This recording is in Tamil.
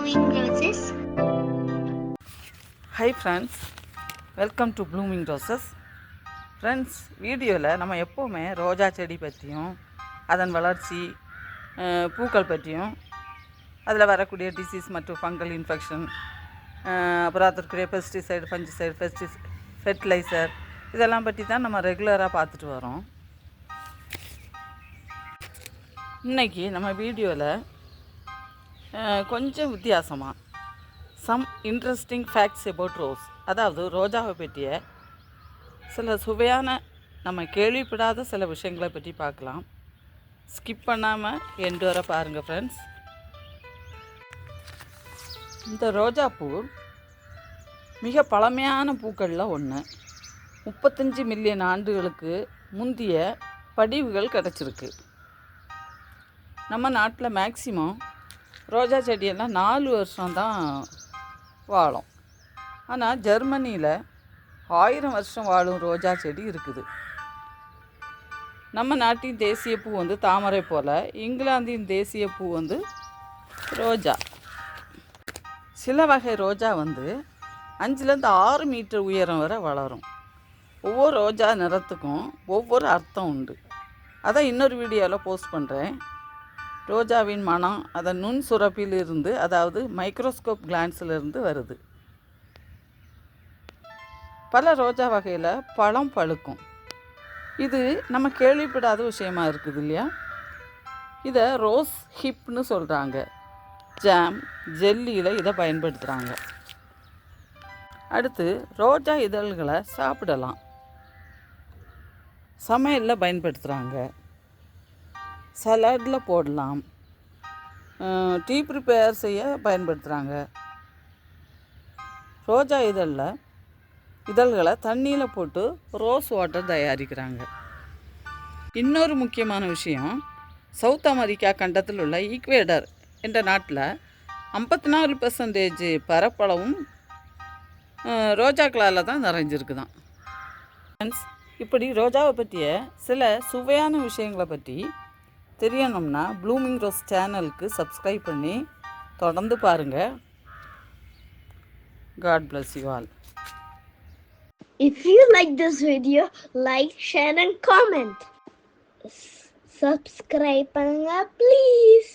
Blooming Roses. Hi friends, welcome to Blooming Roses. Friends, வீடியோவில் நம்ம எப்போவுமே ரோஜா செடி பற்றியும் அதன் வளர்ச்சி, பூக்கள் பற்றியும், அதில் வரக்கூடிய டிசீஸ் மற்றும் ஃபங்கல் இன்ஃபெக்ஷன், அப்புறம் அதற்குரிய பெஸ்டிசைடு, ஃபஞ்சிசைடு, ஃபெர்டிலைசர், இதெல்லாம் பற்றி தான் நம்ம ரெகுலராக பார்த்துட்டு வரோம். இன்றைக்கி நம்ம வீடியோவில் கொஞ்சம் வித்தியாசமாக some interesting facts about rose, அதாவது ரோஜாவை பற்றிய சில சுவையான, நம்ம கேள்விப்படாத சில விஷயங்களை பற்றி பார்க்கலாம். ஸ்கிப் பண்ணாமல் எண்டு வர பாருங்கள் ஃப்ரெண்ட்ஸ். இந்த ரோஜாப்பூ மிக பழமையான பூக்களில் ஒன்று. 35 மில்லியன் ஆண்டுகளுக்கு முந்தைய படிவுகள் கிடச்சிருக்கு. நம்ம நாட்டில் மேக்சிமம் ரோஜா செடியெல்லாம் 4 வருஷம்தான் வாழும். ஆனால் ஜெர்மனியில் 1000 வருஷம் வாழும் ரோஜா செடி இருக்குது. நம்ம நாட்டின் தேசிய பூ தாமரை போல், இங்கிலாந்தின் தேசிய பூ ரோஜா. சில வகை ரோஜா 5லேருந்து 6 மீட்டர் உயரம் வரை வளரும். ஒவ்வொரு ரோஜா நிறத்துக்கும் ஒவ்வொரு அர்த்தம் உண்டு. அதை இன்னொரு வீடியோவில் போஸ்ட் பண்ணுறேன். ரோஜாவின் மனம் அதன் நுண் சுரப்பிலிருந்து, அதாவது மைக்ரோஸ்கோப் கிளான்ஸிலிருந்து வருது. பல ரோஜா வகையில் பழம் பழுக்கும். இது நம்ம கேள்விப்படாத விஷயமா இருக்குது இல்லையா? இதை ரோஸ் ஹிப்னு சொல்கிறாங்க. ஜாம், ஜெல்லியில் இதை பயன்படுத்துகிறாங்க. அடுத்து, ரோஜா இதழ்களை சாப்பிடலாம், சமையலில் பயன்படுத்துகிறாங்க, சலாடில் போடலாம், டீ ப்ரிப்பேர் செய்ய பயன்படுத்துகிறாங்க. ரோஜா இதழ்களை தண்ணியில் போட்டு ரோஸ் வாட்டர் தயாரிக்கிறாங்க. இன்னொரு முக்கியமான விஷயம், சவுத் அமெரிக்கா கண்டத்தில் உள்ள ஈக்வேடர் என்ற நாட்டில் 54% பரப்பளவும் ரோஜாக்களால் தான் நிறைஞ்சிருக்குதான். ஃப்ரெண்ட்ஸ், இப்படி ரோஜாவை பற்றிய சில சுவையான விஷயங்களை பற்றி தெரியணும்னா ப்ளூமிங் ரோஸ் சேனலுக்கு சப்ஸ்கிரைப் பண்ணி தொடர்ந்து பாருங்கள். God bless you all. If you like this video, like, share and comment. Subscribe பண்ணுங்க please.